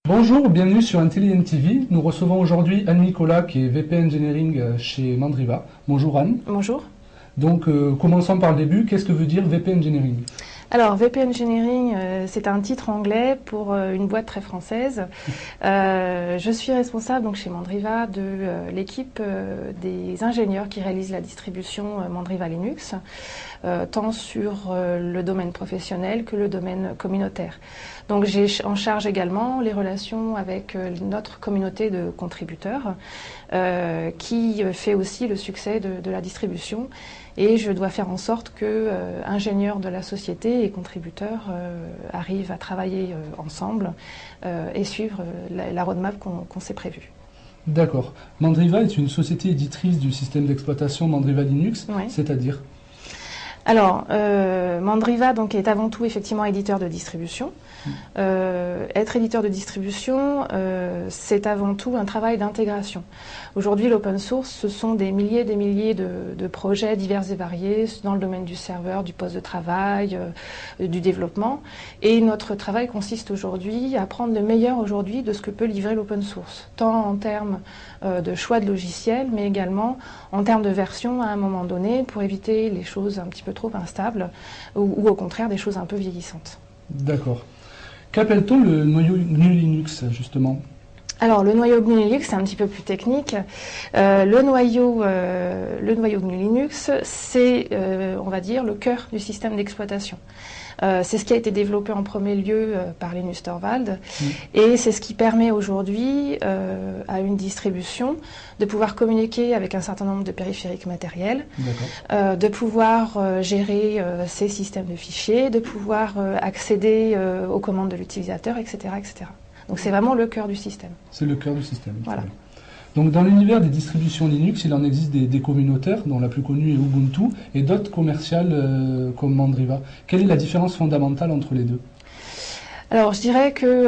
Bonjour, bienvenue sur Intelligent TV. Nous recevons aujourd'hui Anne-Nicolas qui est VP Engineering chez Mandriva. Bonjour Anne. Bonjour. Donc commençons par le début. Qu'est-ce que veut dire VP Engineering? Alors VP Engineering, c'est un titre anglais pour une boîte très française. Je suis responsable donc chez Mandriva de l'équipe des ingénieurs qui réalisent la distribution Mandriva Linux, tant sur le domaine professionnel que le domaine communautaire. Donc j'ai en charge également les relations avec notre communauté de contributeurs qui fait aussi le succès de la distribution. Et je dois faire en sorte que ingénieurs de la société et contributeurs arrivent à travailler ensemble et suivre la roadmap qu'on s'est prévue. D'accord. Mandriva est une société éditrice du système d'exploitation Mandriva Linux, Oui. C'est-à-dire? Alors, Mandriva donc, est avant tout effectivement éditeur de distribution. Être éditeur de distribution, c'est avant tout un travail d'intégration. Aujourd'hui, l'open source, ce sont des milliers de projets divers et variés dans le domaine du serveur, du poste de travail, du développement. Et notre travail consiste aujourd'hui à prendre le meilleur aujourd'hui de ce que peut livrer l'open source, tant en termes de choix de logiciels, mais également en termes de version à un moment donné, pour éviter les choses un petit peu trop instables ou au contraire des choses un peu vieillissantes. D'accord. Qu'appelle-t-on le noyau GNU Linux, justement? Alors, le noyau GNU Linux, c'est un petit peu plus technique. Le noyau GNU Linux, c'est, on va dire, le cœur du système d'exploitation. C'est ce qui a été développé en premier lieu par Linus Torvalds et c'est ce qui permet aujourd'hui à une distribution de pouvoir communiquer avec un certain nombre de périphériques matériels, de pouvoir gérer ses systèmes de fichiers, de pouvoir accéder aux commandes de l'utilisateur, etc., etc. Donc c'est vraiment le cœur du système. C'est le cœur du système. Voilà. Donc dans l'univers des distributions Linux, il en existe des communautaires, dont la plus connue est Ubuntu, et d'autres commerciales comme Mandriva. Quelle est la différence fondamentale entre les deux? Alors je dirais que,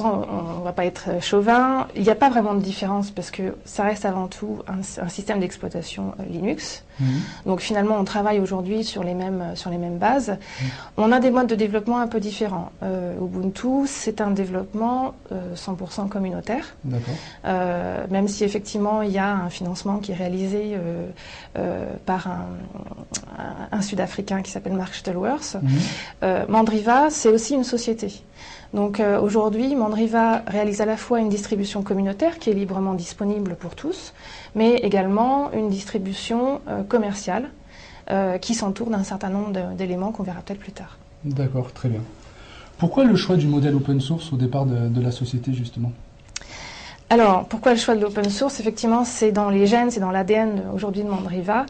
on ne va pas être chauvin, il n'y a pas vraiment de différence parce que ça reste avant tout un système d'exploitation Linux. Donc finalement on travaille aujourd'hui sur les mêmes bases. On a des modes de développement un peu différents. Ubuntu, c'est un développement 100% communautaire. Même si effectivement il y a un financement qui est réalisé par un Sud-Africain qui s'appelle Mark Shuttleworth. Mandriva, c'est aussi une société. Donc aujourd'hui, Mandriva réalise à la fois une distribution communautaire qui est librement disponible pour tous, mais également une distribution commerciale qui s'entoure d'un certain nombre d'éléments qu'on verra peut-être plus tard. D'accord, très bien. Pourquoi le choix du modèle open source au départ de la société, justement? Alors, pourquoi le choix de l'open source? Effectivement, c'est dans les gènes, c'est dans l'ADN aujourd'hui de Mandriva.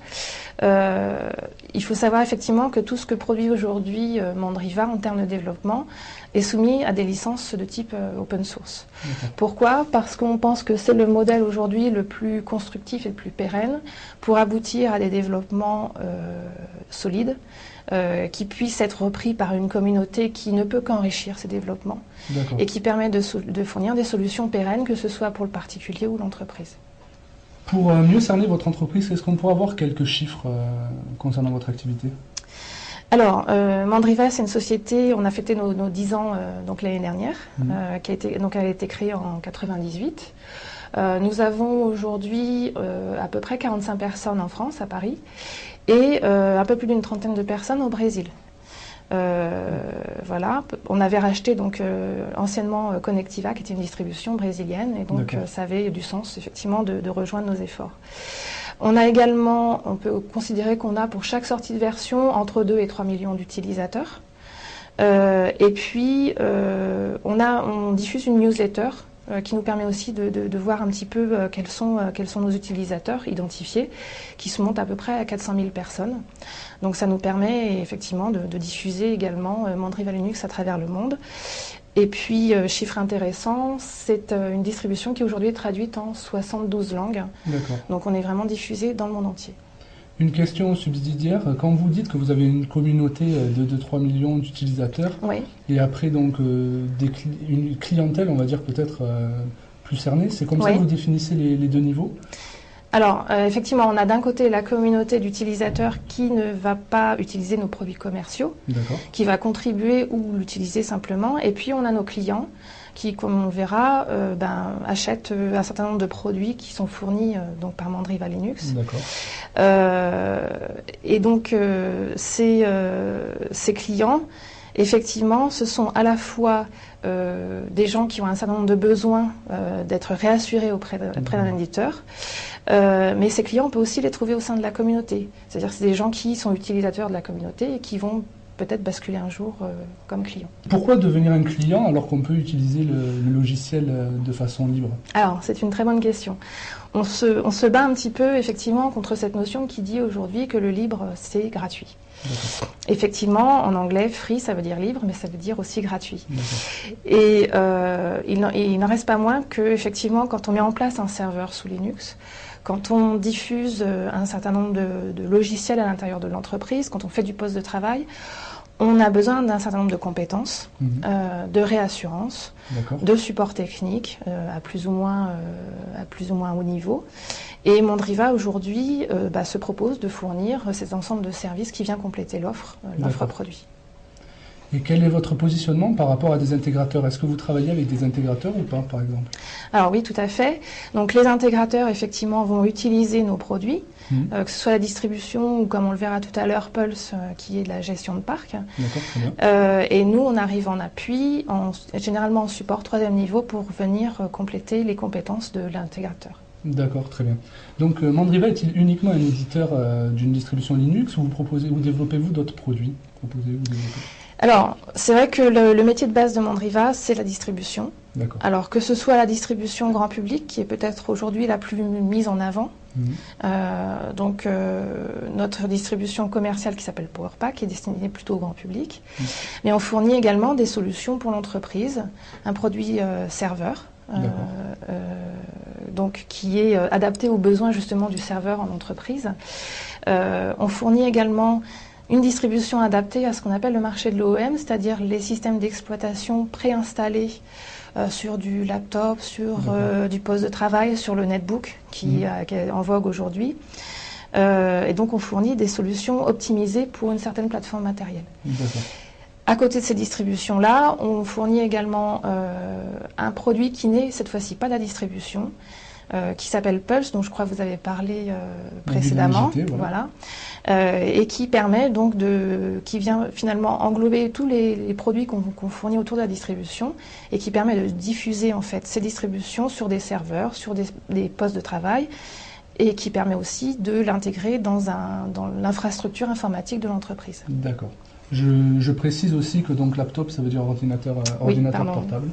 Il faut savoir effectivement que tout ce que produit aujourd'hui Mandriva en termes de développement est soumis à des licences de type open source. Pourquoi? Parce qu'on pense que c'est le modèle aujourd'hui le plus constructif et le plus pérenne pour aboutir à des développements solides, qui puissent être repris par une communauté qui ne peut qu'enrichir ces développements et qui permet de fournir des solutions pérennes, que ce soit pour le particulier ou l'entreprise. Pour mieux cerner votre entreprise, est-ce qu'on pourrait avoir quelques chiffres concernant votre activité? Alors, Mandriva, c'est une société, on a fêté nos 10 ans donc l'année dernière, elle a été créée en 98. Nous avons aujourd'hui à peu près 45 personnes en France, à Paris, et un peu plus d'une trentaine de personnes au Brésil. Voilà, on avait racheté donc anciennement Connectiva, qui était une distribution brésilienne, et donc ça avait du sens effectivement de rejoindre nos efforts. On a également, on peut considérer qu'on a pour chaque sortie de version entre 2 et 3 millions d'utilisateurs. Et puis on diffuse une newsletter qui nous permet aussi de voir un petit peu quels sont nos utilisateurs identifiés, qui se montent à peu près à 400 000 personnes. Donc ça nous permet effectivement de diffuser également Mandriva Linux à travers le monde. Et puis, chiffre intéressant, c'est une distribution qui aujourd'hui est traduite en 72 langues. Donc on est vraiment diffusé dans le monde entier. Une question subsidiaire, quand vous dites que vous avez une communauté de 3 millions d'utilisateurs, et après donc une clientèle, on va dire peut-être plus cernée, c'est comme ça que vous définissez les deux niveaux? Alors, effectivement, on a d'un côté la communauté d'utilisateurs qui ne va pas utiliser nos produits commerciaux, qui va contribuer ou l'utiliser simplement. Et puis, on a nos clients qui, comme on le verra, achètent un certain nombre de produits qui sont fournis donc par Mandriva Linux. Et donc, ces clients, effectivement, ce sont à la fois des gens qui ont un certain nombre de besoins d'être réassurés auprès d'un éditeur, mais ces clients, on peut aussi les trouver au sein de la communauté. C'est-à-dire que c'est des gens qui sont utilisateurs de la communauté et qui vont peut-être basculer un jour comme client. Pourquoi devenir un client alors qu'on peut utiliser le logiciel de façon libre? Alors, c'est une très bonne question. On se bat un petit peu, effectivement, contre cette notion qui dit aujourd'hui que le libre, c'est gratuit. Effectivement, en anglais, free, ça veut dire libre, mais ça veut dire aussi gratuit. Et il n'en reste pas moins que, effectivement, quand on met en place un serveur sous Linux, quand on diffuse un certain nombre de logiciels à l'intérieur de l'entreprise, quand on fait du poste de travail, on a besoin d'un certain nombre de compétences, de réassurance, de support technique à plus ou moins haut niveau. Et Mandriva aujourd'hui se propose de fournir cet ensemble de services qui vient compléter l'offre produit. Et quel est votre positionnement par rapport à des intégrateurs? Est-ce que vous travaillez avec des intégrateurs ou pas, par exemple? Alors oui, tout à fait. Donc les intégrateurs, effectivement, vont utiliser nos produits, que ce soit la distribution ou, comme on le verra tout à l'heure, Pulse, qui est de la gestion de parc. D'accord, très bien. Et nous, on arrive en appui, généralement en support 3e niveau, pour venir compléter les compétences de l'intégrateur. D'accord, très bien. Donc Mandriva est-il uniquement un éditeur d'une distribution Linux ou vous développez-vous d'autres produits? Alors, c'est vrai que le métier de base de Mandriva, c'est la distribution. Alors, que ce soit la distribution grand public, qui est peut-être aujourd'hui la plus mise en avant. Notre distribution commerciale qui s'appelle PowerPack est destinée plutôt au grand public. Mais on fournit également des solutions pour l'entreprise, un produit serveur. Donc qui est adapté aux besoins justement du serveur en entreprise. On fournit également une distribution adaptée à ce qu'on appelle le marché de l'OEM, c'est-à-dire les systèmes d'exploitation préinstallés sur du laptop, sur du poste de travail, sur le netbook qui est en vogue aujourd'hui. Et donc on fournit des solutions optimisées pour une certaine plateforme matérielle. À côté de ces distributions-là, on fournit également un produit qui n'est cette fois-ci pas de la distribution, qui s'appelle Pulse, dont je crois que vous avez parlé précédemment, et qui permet donc qui vient finalement englober tous les produits qu'on fournit autour de la distribution et qui permet de diffuser en fait ces distributions sur des serveurs, sur des postes de travail, et qui permet aussi de l'intégrer dans l'infrastructure informatique de l'entreprise. D'accord. Je précise aussi que donc laptop, ça veut dire ordinateur portable.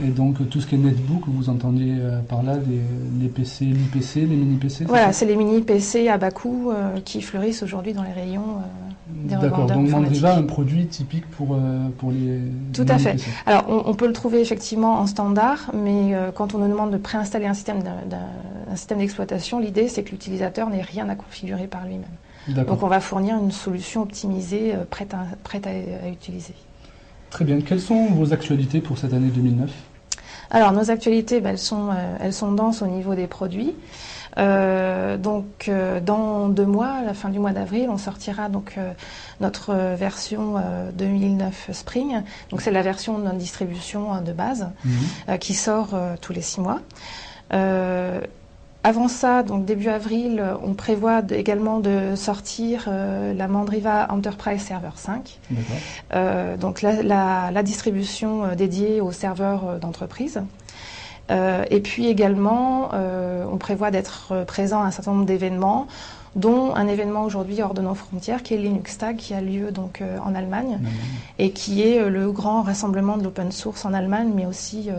Et donc tout ce qui est netbook, vous entendiez par là les PC, l'IPC, les mini-PC? Voilà, c'est les mini-PC à bas coût qui fleurissent aujourd'hui dans les rayons des revendeurs informatiques. D'accord, donc Mandriva, un produit typique pour les Tout à fait. Alors on peut le trouver effectivement en standard, mais quand on nous demande de préinstaller un système d'exploitation, l'idée c'est que l'utilisateur n'ait rien à configurer par lui-même. Donc on va fournir une solution optimisée, prête à utiliser. Très bien. Quelles sont vos actualités pour cette année 2009? Alors, nos actualités, elles sont denses au niveau des produits. Dans 2 mois, à la fin du mois d'avril, on sortira notre version 2009 Spring. Donc, c'est la version de notre distribution de base qui sort tous les 6 mois. Avant ça, donc début avril, on prévoit également de sortir la Mandriva Enterprise Server 5. Donc la distribution dédiée aux serveurs d'entreprise. Et puis également, on prévoit d'être présent à un certain nombre d'événements, dont un événement aujourd'hui hors de nos frontières, qui est LinuxTag, qui a lieu donc en Allemagne, et qui est le grand rassemblement de l'open source en Allemagne, mais aussi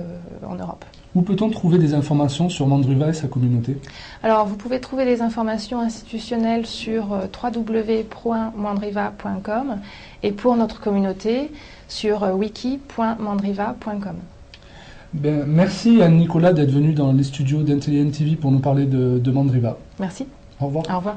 en Europe. Où peut-on trouver des informations sur Mandriva et sa communauté? Alors, vous pouvez trouver des informations institutionnelles sur www.mandriva.com et pour notre communauté sur wiki.mandriva.com. Merci à Nicolas d'être venu dans les studios d'NTN TV pour nous parler de Mandriva. Merci. Au revoir. Au revoir.